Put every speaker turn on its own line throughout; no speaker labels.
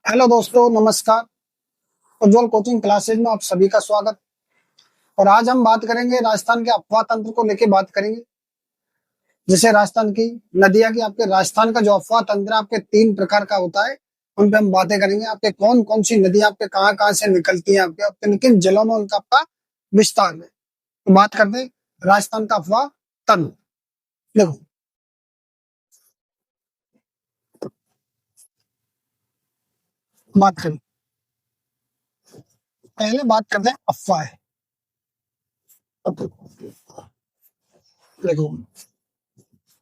Hello दोस्तों, नमस्कार। उज्जवल coaching classes में आप सभी का स्वागत। और आज हम बात करेंगे राजस्थान के अफवाह तंत्र को लेके बात करेंगे। जैसे राजस्थान की नदियां की आपके राजस्थान का जो अफवाह तंत्र आपके 3 प्रकार का होता है, उन पे हम बातें करेंगे। आपके कौन कौन सी नदियां आपके कहाँ कहाँ से निकलती हैं, आपके और किन किन जलों में उनका आपका विस्तार है। तो बात करते हैं राजस्थान का अफवाह तंत्र। देखो, बात करें, पहले बात करते हैं अफवाह। देखो,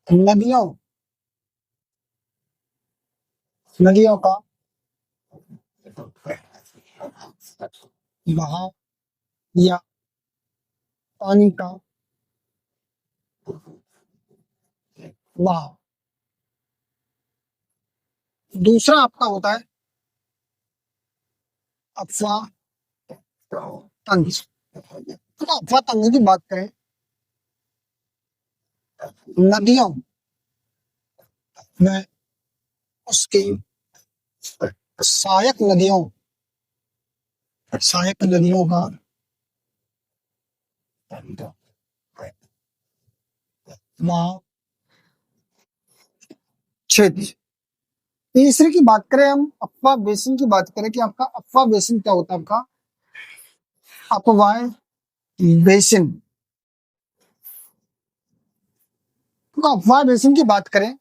नदियों नदियों का बहाव या पानी का बहाव। दूसरा आपका होता है अफवाह तंज। तो अफवाह तंज की बात करें, नदियों में उसकी सहायक नदियों का वहां क्षेत्र। तीसरे की बात करें, हम अफवाह बेसिन की बात करें कि आपका अफवाह बेसिन क्या होता है। आपका अफवाह बेसिन, तो अफवाह बेसिन की बात करें,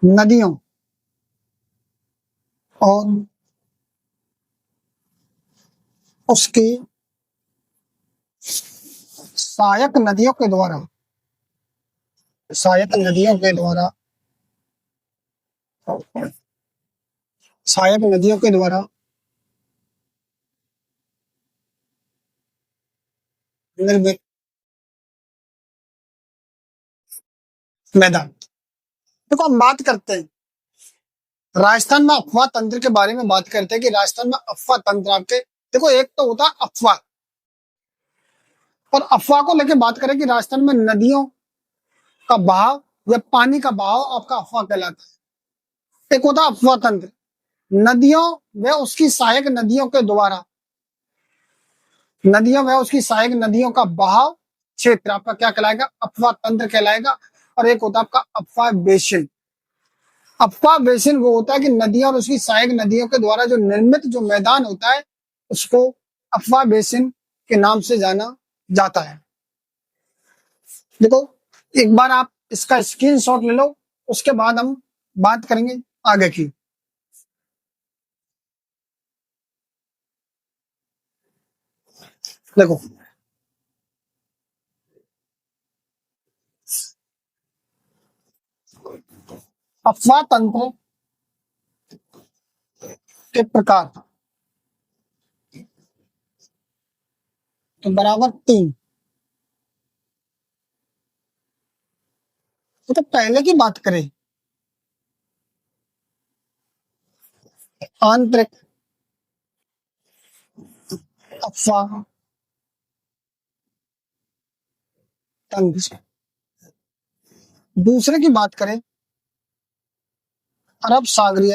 नदियों और उसकी सहायक नदियों के द्वारा सहायक नदियों के द्वारा सहायक नदियों के द्वारा निर्मित मैदान। देखो, हम बात करते हैं राजस्थान में अफवाह तंत्र के बारे में। बात करते हैं कि राजस्थान में अफवाह तंत्र आपके, देखो, एक तो होता है अफवाह। और अफवाह को लेकर बात करें कि राजस्थान में नदियों का बहाव या पानी का बहाव आपका अफवाह कहलाता है। एक होता है अफवाह तंत्र, नदियों व उसकी सहायक नदियों का बहाव क्षेत्र आपका क्या कहलाएगा, अफवाह तंत्र कहलाएगा। और एक होता है आपका अफवाह बेसिन। अफवाह बेसिन वो होता है कि नदियां और उसकी सहायक नदियों के द्वारा जो निर्मित जो मैदान होता है, उसको अफवाह बेसिन के नाम से जाना जाता है। देखो, एक बार आप इसका स्क्रीनशॉट ले लो, उसके बाद हम बात करेंगे आगे की। देखो, अफवाह तंत्र के प्रकार तो बराबर 3। तो पहले की बात करें, आंतरिक अफवाह तंत्र। दूसरे की बात करें, अरब सागरीय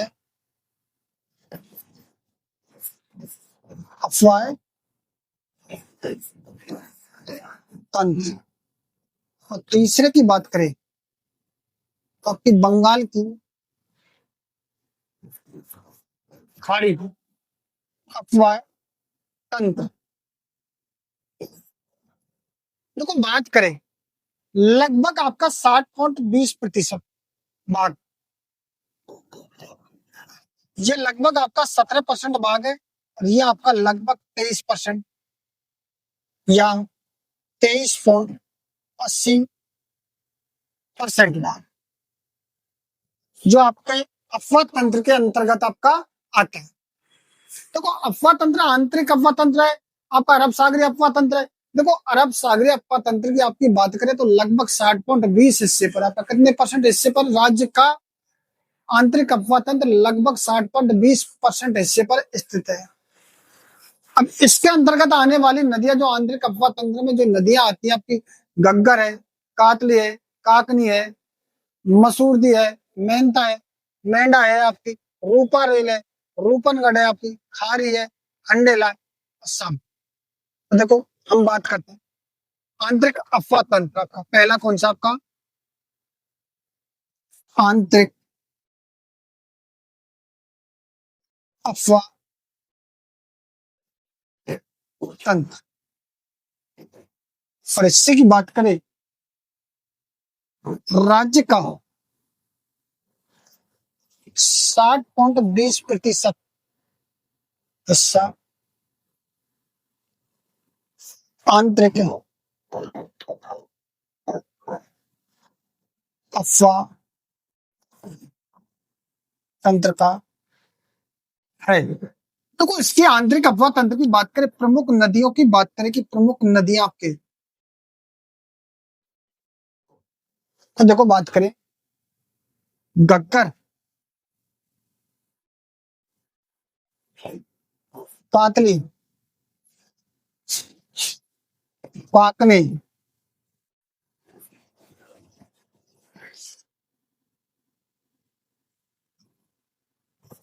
अफवाह तंत्र। और तीसरे की बात करें तो आपकी बंगाल की खाड़ी अफवाह तंत्र। देखो, बात करें, लगभग आपका 60.20% भाग, ये लगभग आपका 17% भाग है। और ये आपका लगभग 23% या 23.80% भाग जो आपके अफवाह तंत्र के अंतर्गत आपका आता है। देखो, अफवाह तंत्र आंतरिक अफवाह तंत्र है, आपका अरब सागरीय अफवाह तंत्र है। देखो, अरब सागरीय अफवाह तंत्र की आपकी बात करें तो लगभग 60.20 हिस्से पर, आपका कितने परसेंट हिस्से पर राज्य का आंतरिक अफवाह तंत्र लगभग 60.20% हिस्से पर स्थित है। अब इसके अंतर्गत आने वाली नदियां, जो आंतरिक अफवाह तंत्र में जो नदियां आती है, आपकी गग्गर है, कातली है, काकनी है, मसूरदी है, मेंढा है आपकी, रूपा रेल है, रूपनगढ़ है आपकी, खारी है, खंडेला है, असम। तो देखो हम बात करते हैं आंतरिक अफवाह तंत्र का। पहला कौन सा आपका आंतरिक अफवाह तंत्र। और इससे की बात करें राज्य का 60.20% हिस्सा आंतरिक अफवाह तंत्र का है। तो इसकी आंतरिक अफवाह तंत्र की बात करें, प्रमुख नदियों की बात करें कि प्रमुख नदियां आपके, तो देखो बात करें घग्गर, कातली, पाकनी,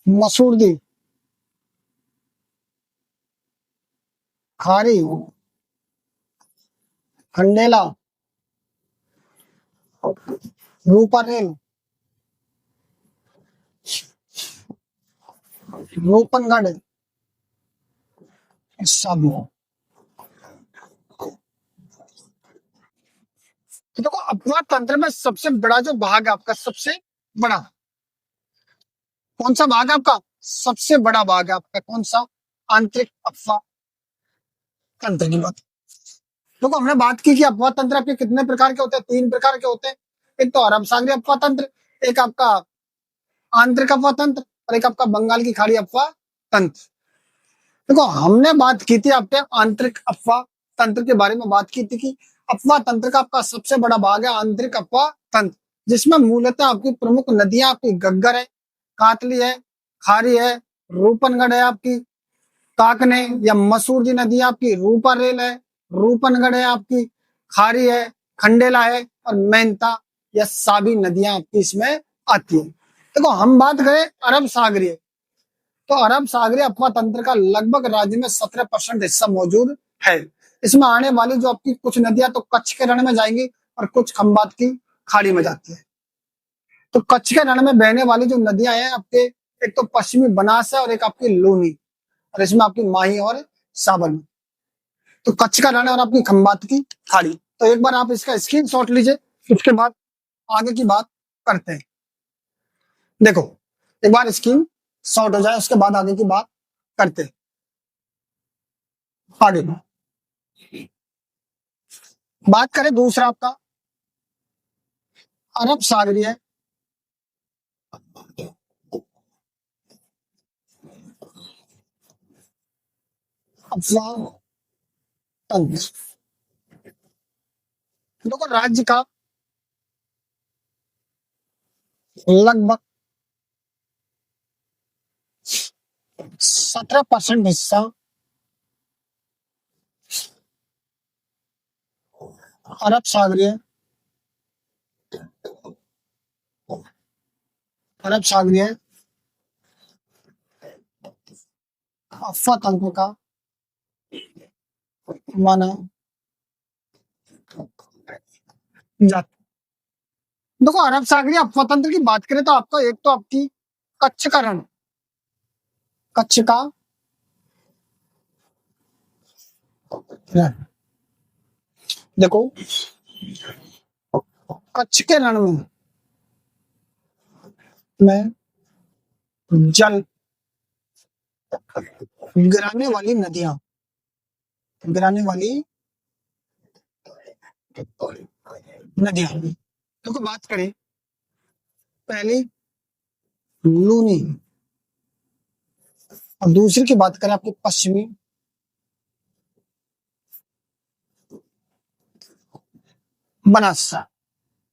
मसूरदी, खारी, खंडेला, रूपारेल, रूपनगढ़, सब। तो देखो अफवाह तंत्र में सबसे बड़ा जो भाग है आपका, सबसे बड़ा कौन सा भाग है आपका, सबसे बड़ा भाग है आपका कौन सा, आंतरिक अफवाह तंत्र की बात। देखो हमने बात की कि अफवाह तंत्र आपके कितने प्रकार के होते हैं, 3 प्रकार के होते हैं। एक तो अरब सागरीय अफवाह तंत्र, एक आपका आंतरिक अफवाह तंत्र, और एक आपका बंगाल की खाड़ी अफवाह तंत्र। देखो हमने बात की थी आपके आंतरिक अफवाह तंत्र के बारे में, बात की थी कि अफवाह तंत्र का आपका सबसे बड़ा भाग है आंतरिक अफवाह तंत्र, जिसमें मूलतः आपकी प्रमुख नदियां आपकी घग्गर है, कातली है, खारी है, रूपनगढ़ है आपकी, काकने या मसूरजी नदी आपकी, रूपा रेल है, रूपनगढ़ है आपकी, खारी है, खंडेला है, और मेहता या साबी नदियां आपकी इसमें आती है। देखो हम बात करें अरब सागरीय, तो अरब सागरीय अफवाह तंत्र का लगभग राज्य में 17% हिस्सा मौजूद है। इसमें आने वाली जो आपकी कुछ नदियां तो कच्छ के रण में जाएंगी और कुछ खंबात की खाड़ी में जाती है। तो कच्छ के रण में बहने वाली जो नदियां हैं आपके, एक तो पश्चिमी बनास है और एक आपकी लूनी, और इसमें आपकी माही और साबन। तो कच्छ का रण और आपकी खंबात की खाड़ी। तो एक बार आप इसका स्क्रीन शॉट लीजिए, उसके बाद आगे की बात करते हैं। देखो एक बार स्क्रीन शॉट हो जाए उसके बाद आगे की बात करते हैं। आगे बात करें दूसरा आपका अरब सागरीय अफवाह तंत्र। देखो राज्य का लगभग 17% हिस्सा अरब सागरीय अरब सागरीय अफवाह तंत्र का माना जाता। देखो अरब सागरीय अफवाह तंत्र की बात करें तो आपका एक तो आपकी कच्छ का रण, कच्छ का रण। देखो कच्छ के रण में जल गिराने वाली नदियां, गिराने वाली नदियां। देखो बात करें पहली लूनी, और दूसरी की बात करें आपकी पश्चिमी बनास।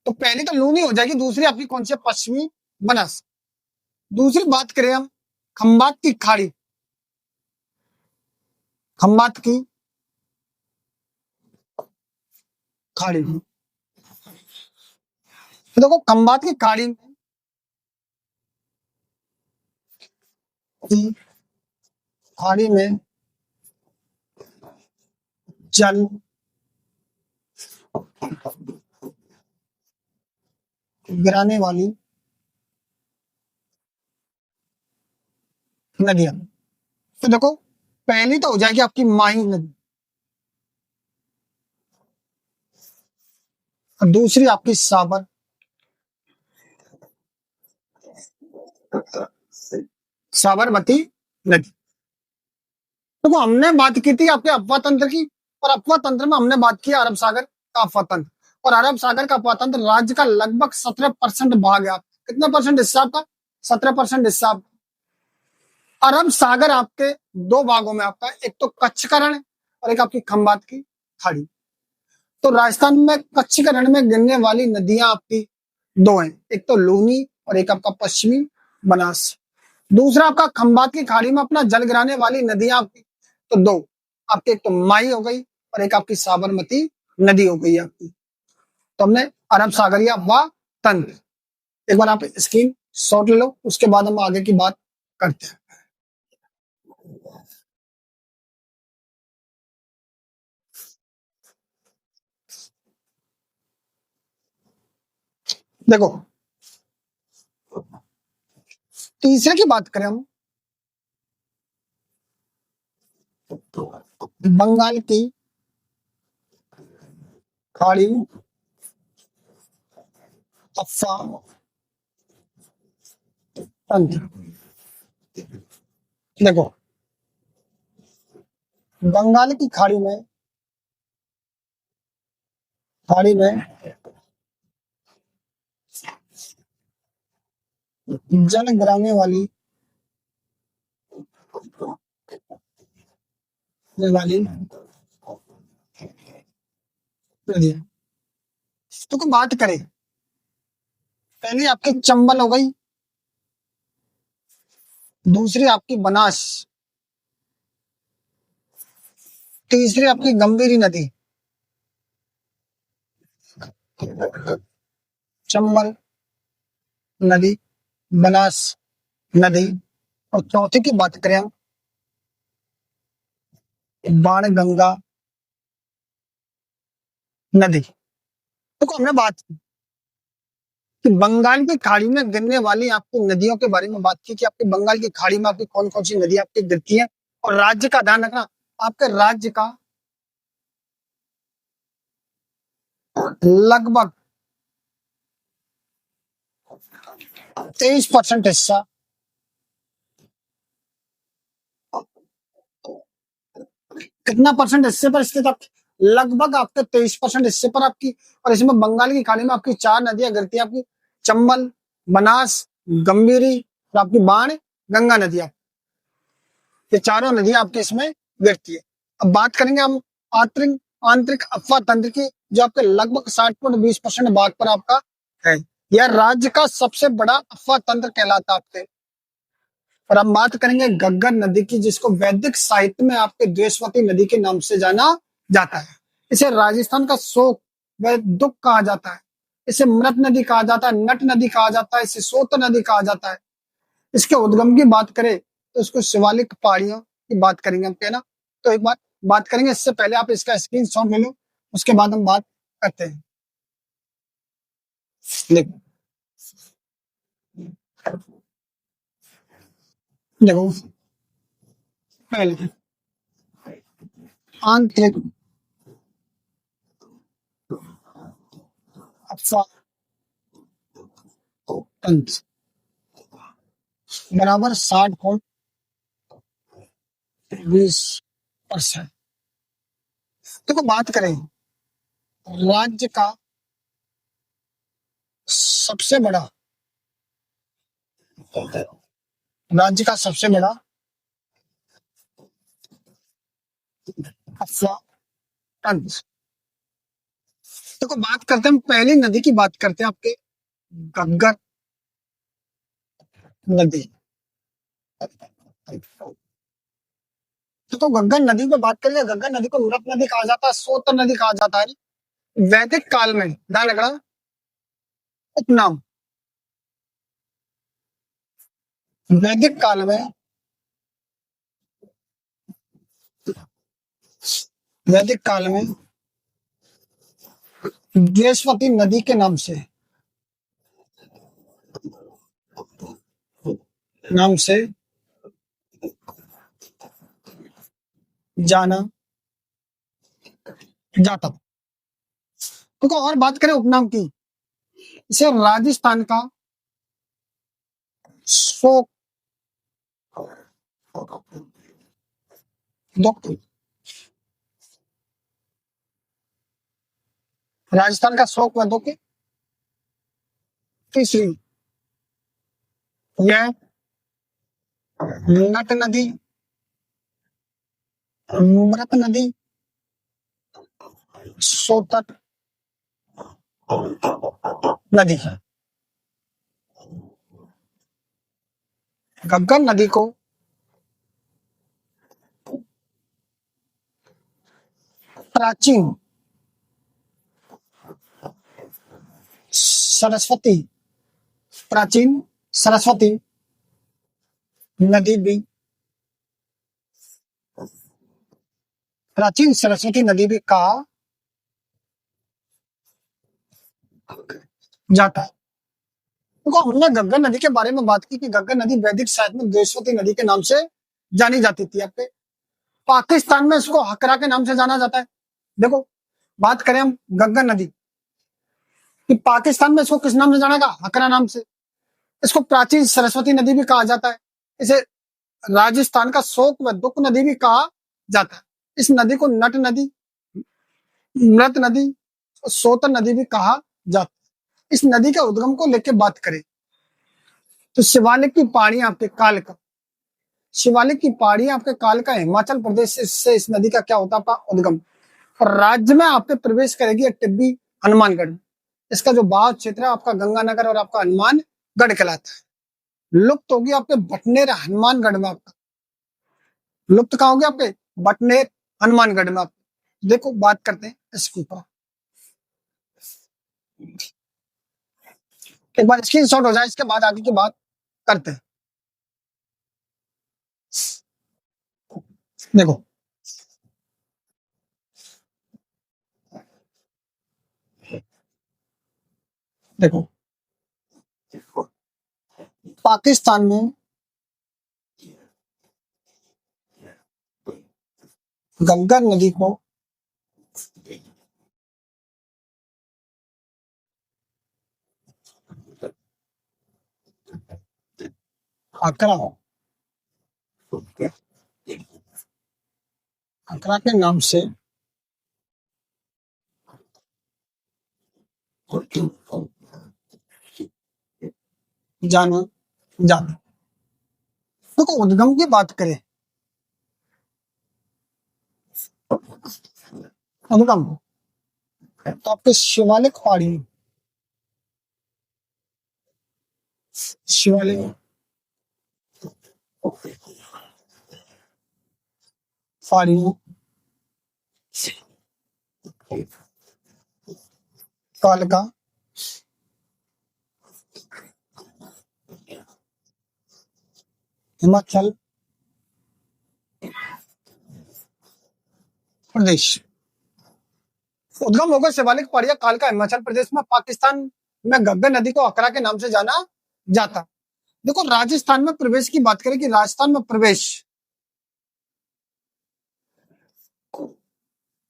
तो पहली तो लूनी हो जाएगी, दूसरी आपकी कौन सी है, पश्चिमी बनास। दूसरी बात करें हम खंबात की खाड़ी, खंबात की खाड़ी। तो देखो खंबात की खाड़ी में की खाड़ी में जल गिराने वाली नदियां। तो देखो, पहली तो हो जाएगी आपकी माही नदी, और दूसरी आपकी साबर, साबरमती नदी। देखो, हमने बात की थी आपके अफवाह तंत्र की, और अफवाह तंत्र में हमने बात की अरब सागर का अफवाह तंत्र। और अरब सागर का अफवाह तंत्र राज्य का लगभग 17% भाग है। कितना परसेंट हिस्सा आपका? 17% हिस्सा। अरब सागर आपके दो भागों में आपका, एक तो कच्छ का रण और एक आपकी खंबात की खाड़ी। तो राजस्थान में कच्छ के रण में गिरने वाली नदियां आपकी दो हैं, एक तो लूनी और एक आपका पश्चिमी बनास। दूसरा आपका खंबात की खाड़ी में अपना जल गिराने वाली नदियां आपकी तो दो, आपकी एक तो माई हो गई और एक आपकी साबरमती नदी हो गई आपकी। तो हमने अरब सागरिया व तंत्र, एक बार आप स्क्रीन शॉट ले लो, उसके बाद हम आगे की बात करते हैं। देखो, तीसरे की बात करें हम, बंगाल की खाड़ी अफवाह तंत्र। देखो, बंगाल की खाड़ी में जल गिराने वाली नदियां। तो कोई बात करें, पहली आपकी चंबल हो गई, दूसरी आपकी बनास, तीसरी आपकी गंभीरी नदी। चंबल नदी, बनास नदी, और चौथी की बात करें हम, बाण गंगा नदी। तो हमने बात की कि बंगाल की खाड़ी में गिरने वाली आपकी नदियों के बारे में बात की कि आपके बंगाल की खाड़ी में आपकी कौन कौन सी नदी आपकी गिरती है। और राज्य का ध्यान रखना, आपके राज्य का लगभग 23% हिस्सा, कितना परसेंट हिस्से पर स्थित आप? लगभग आपके 23% हिस्से पर आपकी। और इसमें बंगाल की खाड़ी में आपकी चार नदियां गिरती है आपकी, चंबल, बनास, गंभीरी और आपकी बाण गंगा नदियां। ये चारों नदियां आपके इसमें गिरती है। अब बात करेंगे हम आंतरिक आंतरिक अफवाह तंत्र की, जो आपके लगभग 60.20% भाग पर आपका है। यह राज्य का सबसे बड़ा अफवाह तंत्र कहलाता है आपके। और हम बात करेंगे घग्गर नदी की, जिसको वैदिक साहित्य में आपके द्वेषवती नदी के नाम से जाना जाता है। इसे राजस्थान का शोक व दुख कहा जाता है। इसे मृत नदी कहा जाता है, नट नदी कहा जाता है, इसे सोत नदी कहा जाता है। इसके उद्गम की बात करें तो इसको शिवालिक पहाड़ियों की बात करेंगे हम, क्या ना। तो एक बार बात करेंगे, इससे पहले आप इसका स्क्रीन शॉट ले लो, उसके बाद हम बात करते हैं। देखो, देखो, पहले आंतरिक अफवाह तंत्र बराबर 60.20%। देखो, बात करें राज्य का सबसे बड़ा राज्य का सबसे बड़ा अफवाह तंत्र। देखो, बात करते हैं हम, पहली नदी की बात करते हैं आपके घग्गर नदी। तो गंगा नदी पे बात करेंगे, गंगा नदी को मृत नदी कहा जाता है, सोत नदी कहा जाता है। वैदिक काल में ध्यान रखना, उपनाम, वैदिक काल में वैदिक काल में बृहस्पति नदी के नाम से जाना जाता था। तो और बात करें उपनाम की, इसे राजस्थान का शोक दुख, राजस्थान का शोक व दुख। तीसरी, यह नट नदी, मृत नदी, सोतट नदी। गग्गन नदी को प्राचीन सरस्वती प्राचीन सरस्वती नदी भी प्राचीन सरस्वती नदी भी कहा जाता है। तो हमने गग्गन नदी के बारे में बात की कि गग्गन नदी वैदिक साहित्य में बृहस्पति नदी के नाम से जानी जाती थी। आपके पाकिस्तान में इसको हकरा के नाम से जाना जाता है। देखो, बात करें हम गग्गन नदी कि पाकिस्तान में इसको किस नाम से जाना जाएगा? हकरा नाम से। इसको प्राचीन सरस्वती नदी भी कहा जाता है। इसे राजस्थान का शोक व दुख नदी भी कहा जाता है। इस नदी को नट नदी, मृत नदी, सोतर नदी भी कहा जाता है। इस नदी के उद्गम को लेकर बात करें तो शिवालिक की पहाड़ी आपके काल का शिवालिक की पहाड़ी आपके काल का हिमाचल प्रदेश से इस नदी का क्या होता है उद्गम, और राज्य में आपके प्रवेश करेगी टिब्बी हनुमानगढ़। इसका जो बहाव क्षेत्र है आपका गंगानगर और आपका हनुमानगढ़ कहलाता है। लुप्त होगी आपके बटनेर हनुमानगढ़ में। आपका लुप्त कहाँ होगी? आपके बटनेर हनुमानगढ़ में। आप देखो, बात करते हैं इसके ऊपर। एक बार स्क्रीनशॉट हो जाए, इसके बाद आगे की बात करते हैं। देखो, देखो पाकिस्तान में गंगा नदी को आकरा आकरा के नाम से जाना जाता। देखो, उद्गम की बात करें, उद्गम तो आपके शिवालिक पहाड़ी शिवालिक पहाड़ियों काल का हिमाचल प्रदेश उद्गम होकर शिवालिक पहाड़ियां काल का हिमाचल प्रदेश में पाकिस्तान में गग्गन नदी को अकरा के नाम से जाना जाता। देखो, राजस्थान में प्रवेश की बात करें कि राजस्थान में प्रवेश,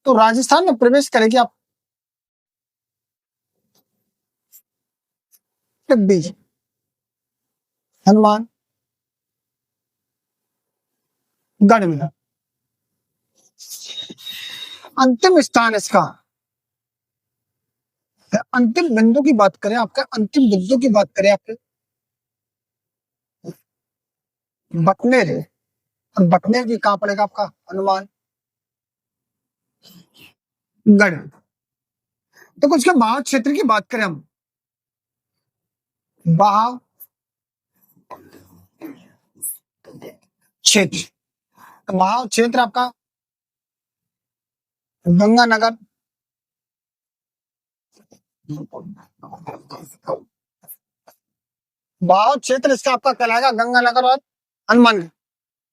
तो राजस्थान में प्रवेश करेगी आप टिब्बी हनुमान गढ़ में। अंतिम स्थान इसका, अंतिम बिंदु की बात करें, आपका अंतिम बिंदु की बात करें आपके बटनेर, और बटनेर की कहां पड़ेगा? आपका हनुमान गढ़। तो कुछ के बहाव क्षेत्र की बात करें हम, बहाव क्षेत्र, बहाव क्षेत्र आपका गंगानगर, बहाव क्षेत्र इसका आपका कहलाएगा गंगानगर और हनुमानगढ़।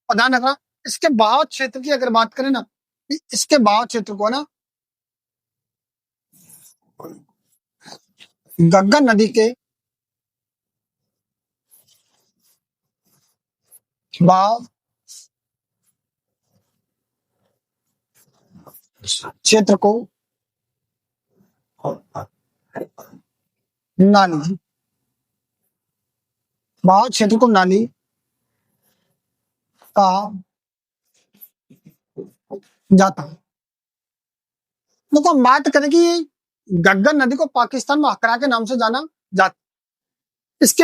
और ध्यान रखना, इसके बहाव क्षेत्र की अगर बात करें ना, इसके बहाव क्षेत्र को ना गग्गा नदी के बहाव क्षेत्र को नाली, बहाव क्षेत्र को नाली कहा जाता है। देखो हम बात करें कि गग्गा नदी को पाकिस्तान में हकरा के नाम से जाना जाता है। इसके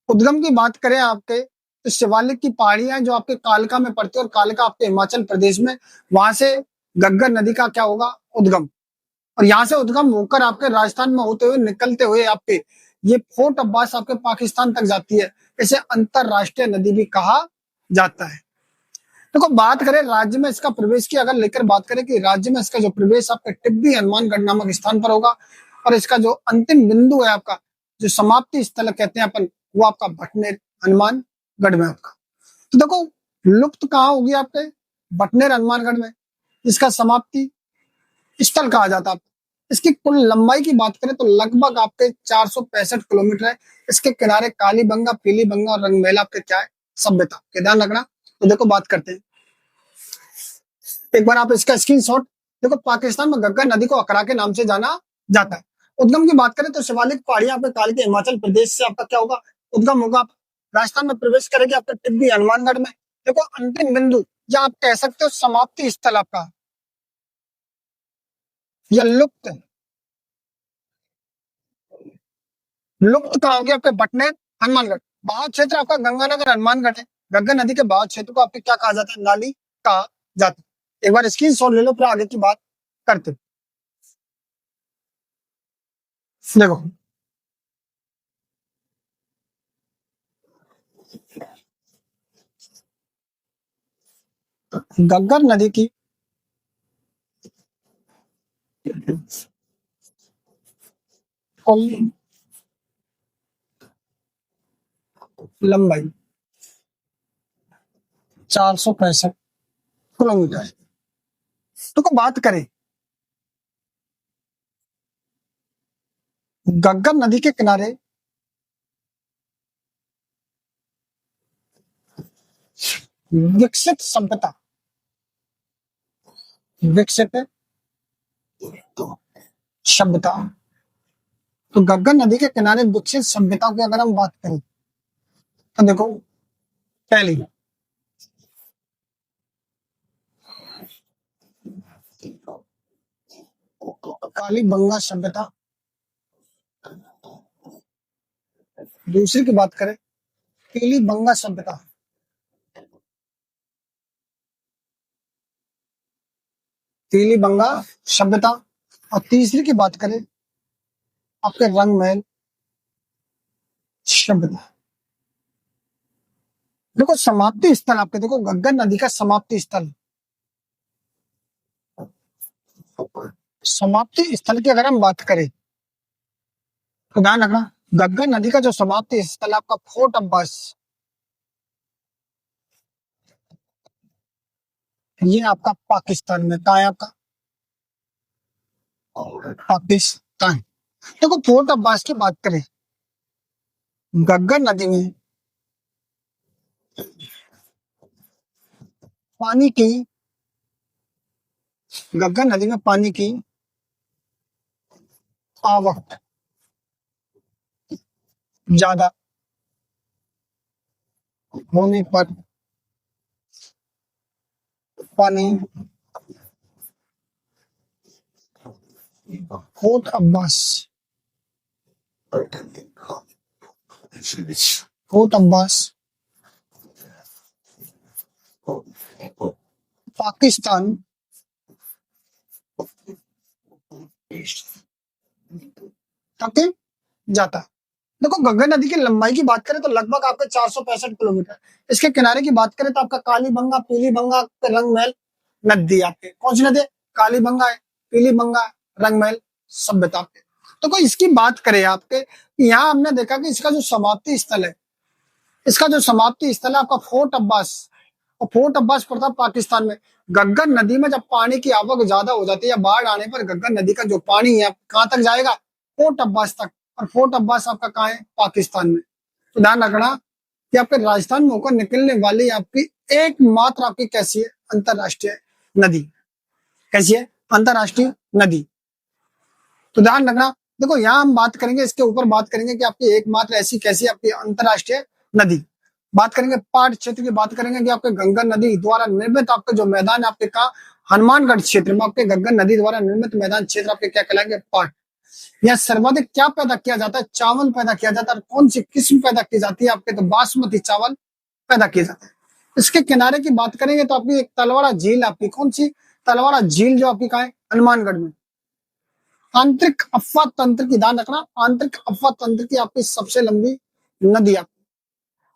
उद्गम की बात करें आपके तो शिवालिक की पहाड़ियां जो आपके कालका में पड़ती है, और कालका आपके हिमाचल प्रदेश में, वहां से गग्गा नदी का क्या होगा उद्गम, और यहाँ से उद्गम होकर आपके राजस्थान में होते हुए निकलते हुए आपके ये फोर्ट अब्बास आपके पाकिस्तान तक जाती है। इसे अंतरराष्ट्रीय नदी भी कहा जाता है। देखो बात करें राज्य में इसका प्रवेश की, अगर लेकर बात करें कि राज्य में इसका जो प्रवेश आपका टिब्बी हनुमानगढ़ नामक स्थान पर होगा, और इसका जो अंतिम बिंदु है आपका जो समाप्ति स्थल कहते हैं अपन, वो आपका भटनेर हनुमानगढ़ में आपका। तो देखो लुप्त कहाँ होगी आपके भटनेर हनुमानगढ़ में, इसका समाप्ति स्थल कहा जाता है। इसकी कुल लंबाई की बात करें तो लगभग आपके 465 किलोमीटर है। इसके किनारे कालीबंगा, पीलीबंगा और रंगमेला आपके क्या है सभ्यता के, ध्यान रखना। तो देखो बात करते हैं एक बार आप इसका स्क्रीनशॉट देखो। पाकिस्तान में गग्गा नदी को अकरा के नाम से जाना जाता है। उद्गम की बात करें तो शिवालिक पहाड़ियां आपके काल के हिमाचल प्रदेश से आपका क्या होगा उद्गम होगा। आप राजस्थान में प्रवेश करेंगे आपका टिब्बी हनुमानगढ़ में। देखो अंतिम बिंदु या आप कह सकते हो समाप्ति स्थल आपका या लुप्त, लुप्त कहाँ हो गया आपके भटनेर हनुमानगढ़। बहाव क्षेत्र आपका गंगानगर हनुमानगढ़ है। गंगा नदी के बहाव क्षेत्र को आपके क्या कहा जाता है, नाली कहा जाता है। एक बार स्क्रीनशॉट ले लो फिर आगे की बात करते हैं। देखो गग्गर नदी की कुल लंबाई 465 किलोमीटर है। तो को बात करें गग्गर नदी के किनारे विकसित सभ्यता, विकसित सभ्यता, तो गग्गर नदी के किनारे विकसित सभ्यता की अगर हम बात करें तो देखो पहली कालीबंगा सभ्यता, दूसरी की बात करें पीलीबंगा सभ्यता, पीलीबंगा सभ्यता, और तीसरी की बात करें आपके रंगमहल सभ्यता। देखो समाप्ति स्थल आपके देखो गग्गर नदी का समाप्ति स्थल, समाप्ति स्थल की अगर हम बात करें तो ध्यान रखना गग्गर नदी का जो समाप्ति स्थल आपका फोर्ट अब्बास, ये आपका पाकिस्तान में कहा है आपका पाकिस्तान। देखो फोर्ट अब्बास की बात करें गग्गर नदी में पानी की, गग्गर नदी में पानी की आवक ज्यादा होने पर पानी फोर्ट अब्बास, फोर्ट अब्बास पाकिस्तान तक जाता है। देखो गंगा नदी की लंबाई की बात करें तो लगभग आपके 465 किलोमीटर। इसके किनारे की बात करें तो आपका कालीबंगा, पीलीबंगा, रंगमहल नदी आपके कौन सी नदी है? कालीबंगा है, पीलीबंगा, रंगमहल सभ्यता के। तो कोई इसकी बात करें आपके, यहाँ हमने देखा कि इसका जो समाप्ति स्थल है, इसका जो समाप्ति स्थल है आपका फोर्ट अब्बास, और फोर्ट अब्बास पड़ता है पाकिस्तान में। गग्गर नदी में जब पानी की आवक ज्यादा हो जाती है या बाढ़ आने पर गग्गर नदी का जो पानी है कहाँ तक जाएगा, फोर्ट अब्बास तक। और फोर्ट अब्बास आपका कहाँ है, पाकिस्तान में। तो ध्यान रखना कि आपके राजस्थान में होकर निकलने वाली आपकी एकमात्र आपकी कैसी है, अंतरराष्ट्रीय नदी। कैसी है, अंतरराष्ट्रीय नदी। तो ध्यान रखना, देखो यहाँ हम बात करेंगे, इसके ऊपर बात करेंगे कि आपकी एकमात्र ऐसी कैसी आपकी अंतरराष्ट्रीय नदी। बात करेंगे पाट क्षेत्र की, बात करेंगे कि आपके गंगा नदी द्वारा निर्मित आपके जो मैदान आपके कहा हनुमानगढ़ क्षेत्र में आपके गंगा नदी द्वारा निर्मित मैदान क्षेत्र आपके क्या कहलाएंगे, पाट। यहाँ सर्वाधिक क्या पैदा किया जाता है, चावल पैदा किया जाता है। कौन सी किस्म पैदा की जाती है आपके, तो बासमती चावल पैदा किए जाते हैं। इसके किनारे की बात करेंगे तो आपकी एक तलवाड़ा झील, आपकी कौन सी, तलवाड़ा झील, जो आपकी कहा है हनुमानगढ़ में। आंतरिक अफवाह तंत्र की, ध्यान रखना, आंतरिक अफवाह तंत्र की आपकी सबसे लंबी नदी, आपकी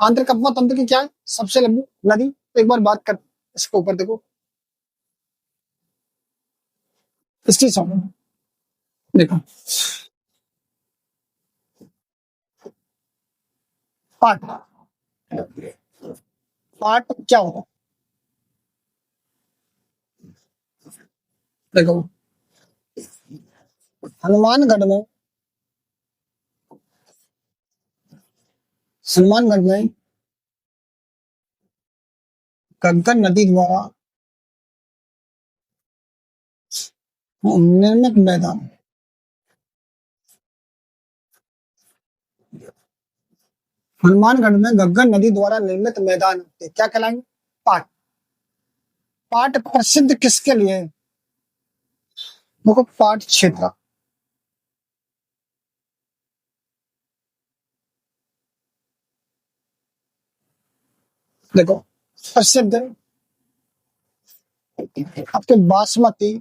आंतरिक अफवाह तंत्र की क्या है, सबसे लंबी नदी। तो एक बार बात कर, इसके ऊपर देखो, इसकी समझ देखो, पाट, पाट क्या होगा, देखो हनुमानगढ़ में, हनुमानगढ़ में गंगा नदी द्वारा निर्मित मैदान, हनुमानगढ़ में गंगा नदी द्वारा निर्मित मैदान क्या कहलाएंगे, पाट। पाट प्रसिद्ध किसके लिए है, देखो पाट क्षेत्र, देखो प्रसिद्ध आपके बासमती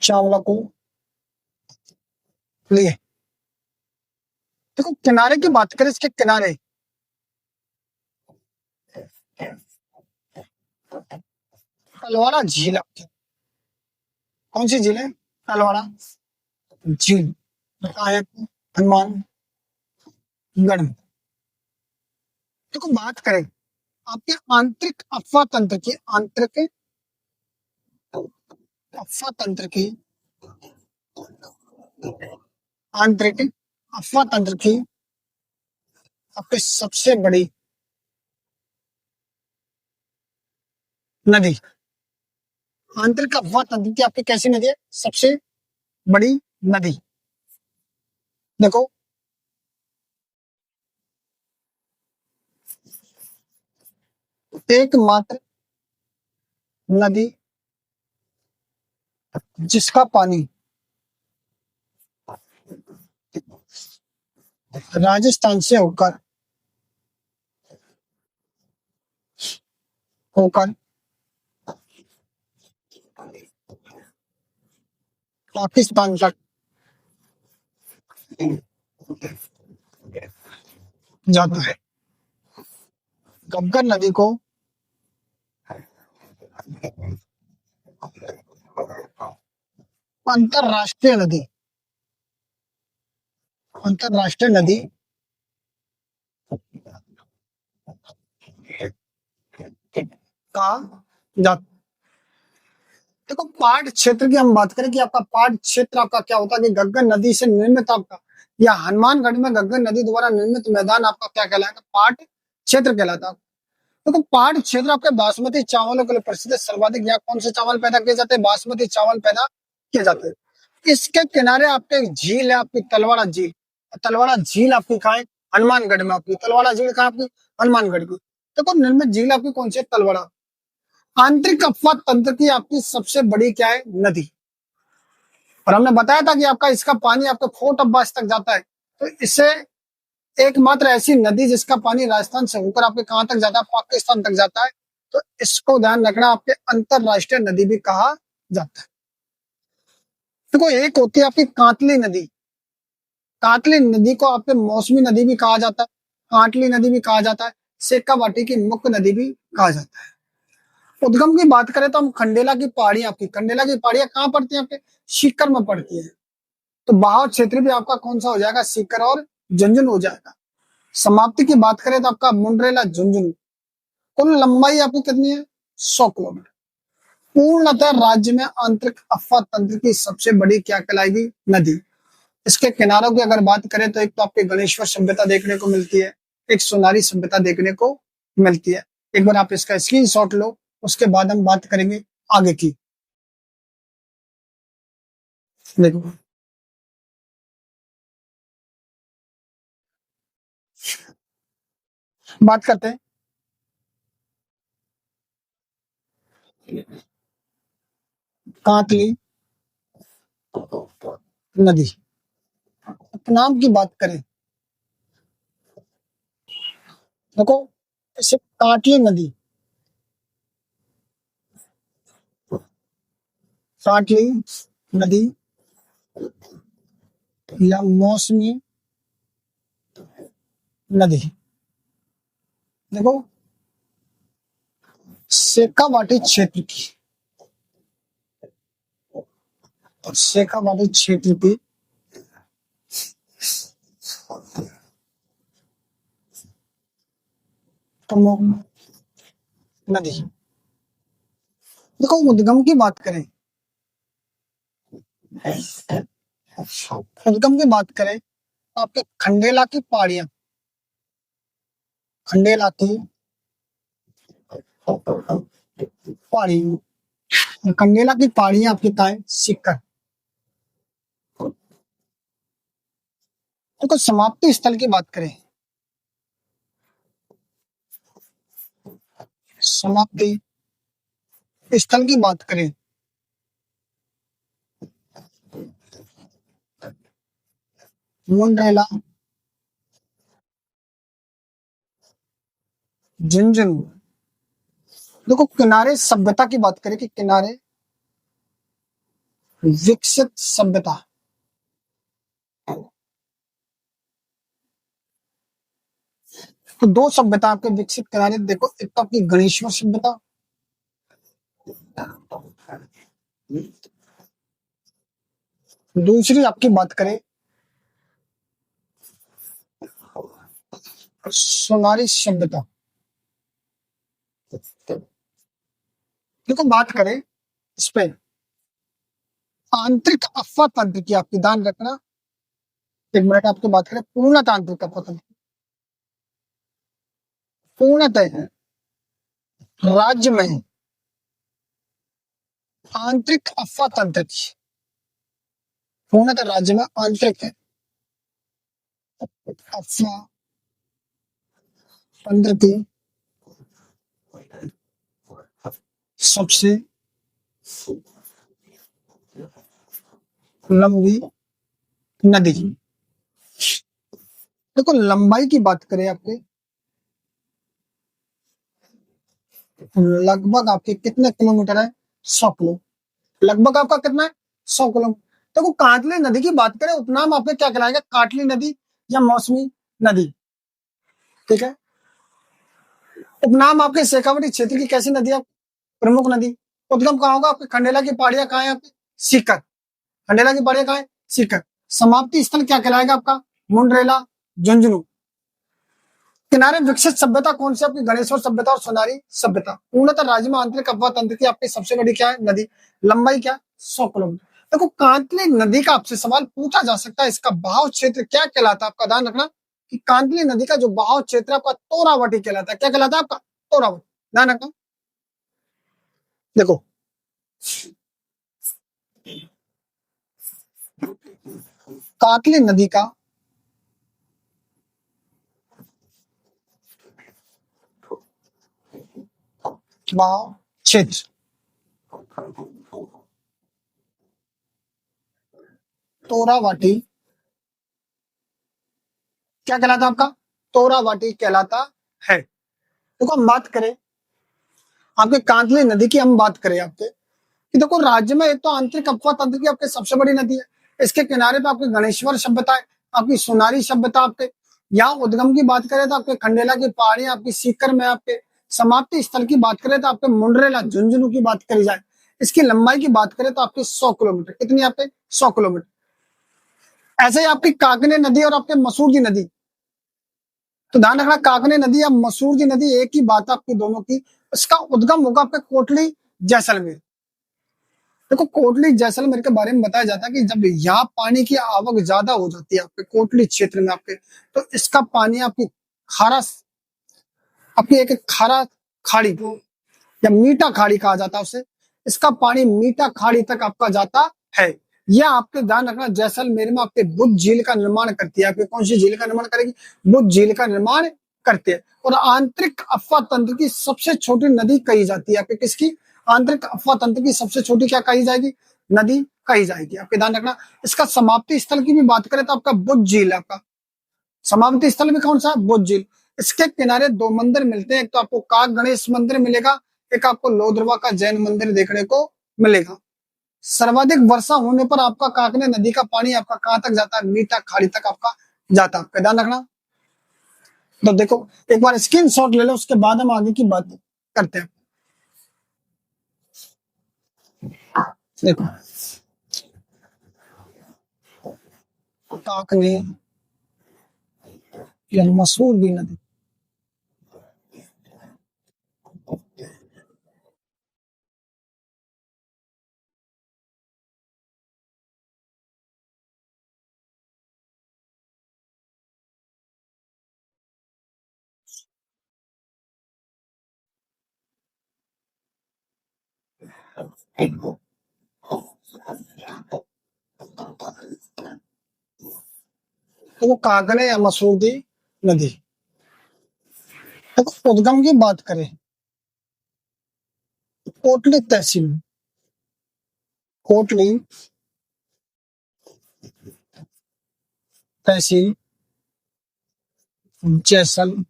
चावल को लिए। देखो किनारे की बात करें, इसके किनारे तलवाड़ा झील, कौन सी झील है, तलवाड़ा झील, हनुमानगढ़ में। देखो बात करें आपके आंतरिक अफवाह तंत्र की, आंतरिक अफवाह तंत्र की, आंतरिक अफवाह तंत्र की आपकी सबसे बड़ी नदी, आंतरिक अफवाह तंत्र की आपकी कैसी नदी है, सबसे बड़ी नदी। देखो एकमात्र नदी जिसका पानी राजस्थान से होकर होकर पाकिस्तान तक जाता है। गंगा नदी को अंतरराष्ट्रीय नदी, अंतरराष्ट्रीय नदी कहा जाता। देखो पाट क्षेत्र की हम बात करें कि आपका पाट क्षेत्र आपका क्या होता है कि गंगा नदी से निर्मित आपका, या हनुमानगढ़ में गंगा नदी द्वारा निर्मित मैदान आपका क्या कहलाएगा, पाट क्षेत्र कहलाता है। देखो पाट क्षेत्र आपके बासमती चावलों के लिए प्रसिद्ध है। सर्वाधिक यहाँ कौन से चावल पैदा किए जाते हैं, बासमती चावल पैदा किए जाते हैं। इसके किनारे आपके एक झील है, आपकी तलवाड़ा झील। तलवाड़ा झील आपकी कहाँ है, हनुमानगढ़ में। आपकी तलवाड़ा झील कहाँ आपकी, हनुमानगढ़ की। देखो निर्मित झील आपकी कौन सी है, तलवाड़ा। आंतरिक अफवाह तंत्र की आपकी सबसे बड़ी क्या है, नदी। और हमने बताया था कि आपका इसका पानी आपका फोर्ट अब्बास तक जाता है। तो इससे एकमात्र ऐसी नदी जिसका पानी राजस्थान से होकर आपके कहां तक जाता है, पाकिस्तान तक जाता है। तो इसको ध्यान रखना, आपके अंतरराष्ट्रीय नदी भी कहा जाता है। देखो एक होती है आपकी कांतली नदी। कांतली नदी को आपके मौसमी नदी भी कहा जाता है, कांटली नदी भी कहा जाता है, सेकावाटी की मुख्य नदी भी कहा जाता है। उद्गम की बात करें तो हम खंडेला की पहाड़ियां, आपकी खंडेला की पहाड़ियां कहाँ पड़ती है, आपके सीकर में पड़ती है। तो बहाव क्षेत्र भी आपका कौन सा हो जाएगा, सीकर और झुंझुनू हो जाएगा। समाप्ति की बात करें तो आपका मुंड्रेला झुंझुनू, कुल लंबाई आपकी कितनी है? 100 किलोमीटर। पूर्णतः राज्य में आंतरिक अफवाह तंत्र की सबसे बड़ी क्या कहलाएगी? नदी। इसके किनारों की अगर बात करें तो एक तो आपके गणेश्वर सभ्यता देखने को मिलती है, एक सोनारी सभ्यता देखने को मिलती है। एक बार आप इसका स्क्रीनशॉट लो, उसके बाद हम बात करेंगे आगे की। देखो, बात करते हैं कांतली नदी। उपनाम की बात करें, देखो इसे काटली नदी, काटली नदी या मौसमी नदी। देखो शेखावाटी क्षेत्र की, और शेखावाटी क्षेत्र की प्रमुख नदी। देखो उद्गम की बात करें, उद्गम की बात करें तो आपके खंडेला की पहाड़ियां, खंडेला की पहाड़ी, खंडेला की पहाड़ियां आपके कहा है? सीकर। देखो समाप्ति स्थल की बात करें, समाप्ति स्थल की बात करें, मुंड्रेला झुंझुनू। देखो किनारे सभ्यता की बात करें कि किनारे विकसित सभ्यता, तो दो सभ्यता आपके विकसित किनारे देखो, एक तो आपकी गणेश्वर सभ्यता, दूसरी आपकी बात करें सोनारी सभ्यता। देखो बात करें इस पे आंतरिक अफवाह तंत्र की, आपकी ध्यान रखना, एक मिनट आपकी बात करें पूर्णतः आंतरिक अफवाह तंत्र, पूर्णतः राज्य में आंतरिक अफवाह तंत्र की, पूर्णतः राज्य में आंतरिक अफवाह तंत्र की सबसे लंबी नदी। देखो लंबाई की बात करें आपके, लगभग आपके कितने किलोमीटर है? 100 किलोमीटर। लगभग आपका कितना है? 100 किलोमीटर। देखो काटली नदी की बात करें, उपनाम आपके क्या कहलाएगा? काटली नदी या मौसमी नदी। ठीक है, उपनाम आपके शेखावाटी क्षेत्र की कैसी नदी है? प्रमुख नदी। उद्गम कहाँ होगा? आपके खंडेला की पहाड़ियां कहाँ है? आपकी सीकर। खंडेला की पहाड़ियां कहाँ है? सीकर। समाप्ति स्थल क्या कहलाएगा आपका? मुंड्रेला झुंझुनू। किनारे विकसित सभ्यता कौन सी? आपकी गणेश्वर सभ्यता और सोनारी सभ्यता। पूर्णतः राज्य में आंतरिक अफवाह तंत्र की आपकी सबसे बड़ी क्या है? नदी। लंबाई क्या? 100 किलोमीटर। देखो कांतली नदी का आपसे सवाल पूछा जा सकता है, इसका बहाव क्षेत्र क्या कहलाता है? आपका ध्यान रखना कि कांतली नदी का जो बहाव क्षेत्र है आपका तोरावटी कहलाता है। क्या कहलाता है आपका? तोरावटी। ध्यान रखना। देखो कातली नदी का बहाव क्षेत्र तोरावाटी क्या कहलाता है आपका? तोरावाटी कहलाता है। देखो हम बात करें आपके कांतली नदी की, हम बात करें आपके कि देखो राज्य में एक तो आंतरिक अफवाह तंत्र की आपके सबसे बड़ी नदी है, इसके किनारे पे आपकी गणेश्वर सभ्यता है, आपकी सोनारी सभ्यता। आपके यहाँ उद्गम की बात करें तो आपके खंडेला की पहाड़ी, आपकी सीकर में आपके समाप्ति स्थल की बात करें तो आपके मुंड्रेला झुंझुनू की बात करी जाए, इसकी लंबाई की बात करें तो आपकी 100 किलोमीटर। कितनी? आपके 100 किलोमीटर। ऐसे ही आपकी काकने नदी और आपके मसूर की नदी, तो ध्यान रखना, काकने नदी या मसूरजी नदी एक ही बात है आपकी दोनों की। इसका उद्गम होगा आपके कोटली जैसलमेर। देखो कोटली जैसलमेर के बारे में बताया जाता है कि जब यहाँ पानी की आवक ज्यादा हो जाती है आपके कोटली क्षेत्र में आपके, तो इसका पानी आपकी खारा, आपकी एक खारा खाड़ी या मीठा खाड़ी कहा जाता है उसे, इसका पानी मीठा खाड़ी तक आपका जाता है। यह आपके ध्यान रखना जैसलमेर में आपके बुद्ध झील का निर्माण करती है। आपके कौन सी झील का निर्माण करेगी? बुद्ध झील का निर्माण करते हैं। और आंतरिक अफवाह तंत्र की सबसे छोटी नदी कही जाती है आपके, किसकी? आंतरिक अफवाह तंत्र की सबसे छोटी क्या कही जाएगी? नदी कही जाएगी। आपके ध्यान रखना, इसका समाप्ति स्थल की भी बात करें तो आपका बुद्ध झील है। आपका समाप्ति स्थल में कौन सा? बुद्ध झील। इसके किनारे दो मंदिर मिलते हैं, एक तो आपको काक गणेश मंदिर मिलेगा, एक आपको लोधरवा का जैन मंदिर देखने को मिलेगा। सर्वाधिक वर्षा होने पर आपका काकने नदी का पानी आपका कहां तक जाता है? मीठा खाड़ी तक आपका जाता है। आपका ध्यान रखना। तो देखो एक बार स्क्रीनशॉट ले लो, उसके बाद हम आगे की बात करते हैं। देखो काकने या मसूर भी नदी, तो वो काकने या मसूरदी नदी। देखो उद्गम की बात करें, कोटली तहसील, कोटली तहसील जैसलमेर।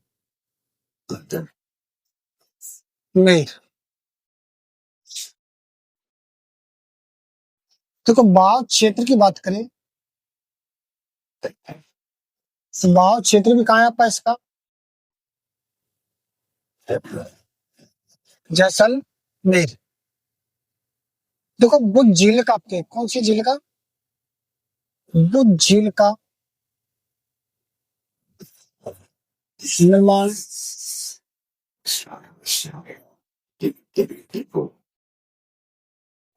देखो बाव क्षेत्र की बात करें, बाव क्षेत्र भी कहाँ है आपका इसका? जैसलमेर। देखो बुद्ध झील का आपके, कौन सी झील का? बुद्ध झील का निर्माण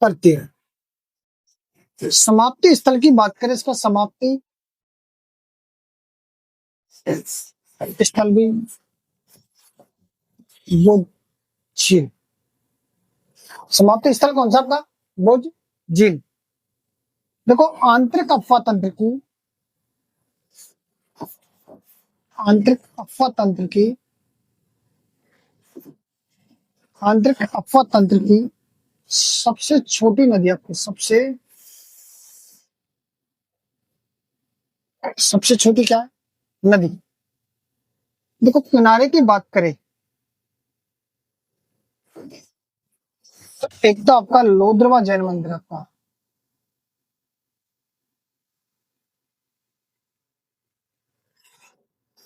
करती है। समाप्ति स्थल की बात करें, इसका समाप्ति स्थल भी बुद्ध झील। समाप्ति स्थल कौन सा आपका? बुद्ध झील। देखो आंतरिक अफवाह तंत्र की, आंतरिक अफवाह तंत्र की, आंतरिक अफवाह तंत्र की सबसे छोटी नदी आपकी, सबसे सबसे छोटी क्या है? नदी। देखो किनारे की बात करें तो एक तो आपका लोधरवा जैन मंदिर आपका,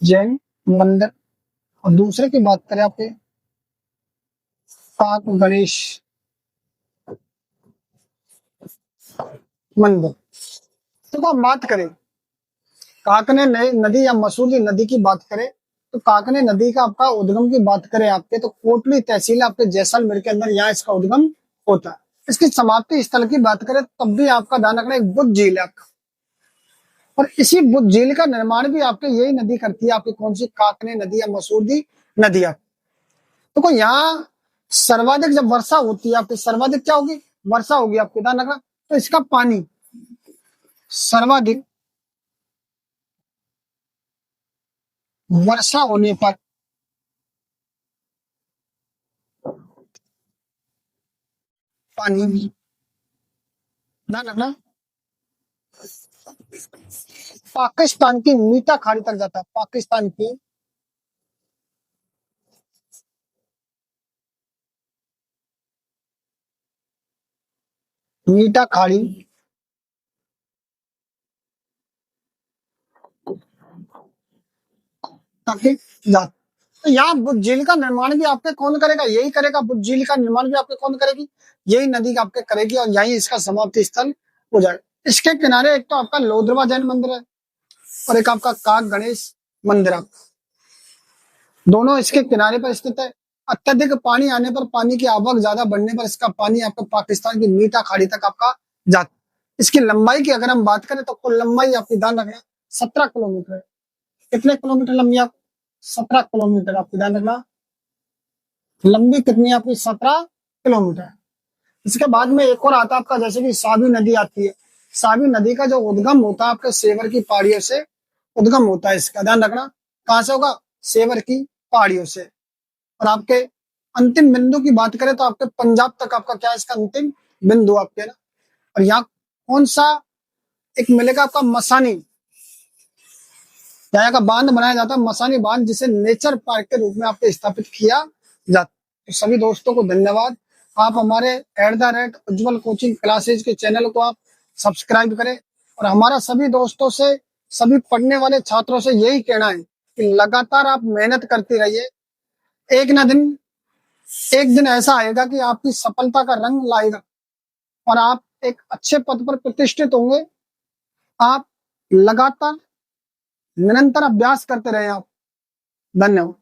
जैन मंदिर, और दूसरे की बात करें आपके काक गणेश मंदिर। तो हम बात करें काकने नदी या मसूरी नदी की बात करें, तो काकने नदी का आपका उद्गम की बात करें आपके, तो कोटली तहसील आपके जैसलमेर के अंदर यहाँ इसका उद्गम होता है। इसकी समाप्ति स्थल की बात करें तब भी आपका ध्यान रखना एक बुद्ध झील है आपका, और इसी बुद्ध झील का निर्माण भी आपके यही नदी करती है आपकी, कौन सी? काकने नदी या मसूरी नदी। आप तो यहाँ सर्वाधिक जब वर्षा होती है आपकी, सर्वाधिक क्या होगी? वर्षा होगी आपके, ध्यान रखना। तो इसका पानी सर्वाधिक वर्षा होने पर पानी, ध्यान रखना, पाकिस्तान की मीठा खाड़ी तक जाता है। पाकिस्तान की मीठा खाड़ी तक जाता। तो यहाँ बुद्ध झील का निर्माण भी आपके कौन करेगा? यही करेगा। बुद्ध झील का निर्माण भी आपके कौन करेगी? यही नदी आपके करेगी, और यही इसका समाप्ति स्थल हो जाएगा। इसके किनारे एक तो आपका लोधरवा जैन मंदिर है, और एक आपका काक गणेश मंदिर आपका। दोनों इसके किनारे पर स्थित है। अत्यधिक पानी आने पर, पानी की आवक ज्यादा बढ़ने पर इसका पानी आपका पाकिस्तान की मीठा खाड़ी तक आपका जाता है। इसकी लंबाई की अगर हम बात करें तो कुल लंबाई आपकी ध्यान रखना 17 किलोमीटर है। कितने किलोमीटर लंबी? आप 17 किलोमीटर, आपको ध्यान रखना लंबी कितनी है आपकी? 17 किलोमीटर। इसके बाद में एक और आता है आपका, जैसे कि सावी नदी आती है। सावी नदी का जो उद्गम होता है आपके सेवर की पहाड़ियों से उद्गम होता है। इसका ध्यान रखना कहां से होगा? सेवर की पहाड़ियों से। और आपके अंतिम बिंदु की बात करें तो आपके पंजाब तक आपका क्या है इसका अंतिम बिंदु आपके ना। और यहाँ कौन सा एक मिलेगा आपका? मसानी, यहाँ का बांध बनाया जाता है, मसानी बांध, जिसे नेचर पार्क के रूप में आपको स्थापित किया जाता है। तो सभी दोस्तों को धन्यवाद। आप हमारे @उज्जवल कोचिंग क्लासेज के चैनल को आप सब्सक्राइब करें। और हमारा सभी दोस्तों से, सभी पढ़ने वाले छात्रों से यही कहना है कि लगातार आप मेहनत करते रहिए। एक ना दिन, एक दिन ऐसा आएगा कि आपकी सफलता का रंग लाएगा और आप एक अच्छे पद पर प्रतिष्ठित होंगे। आप लगातार निरंतर अभ्यास करते रहे आप। धन्यवाद।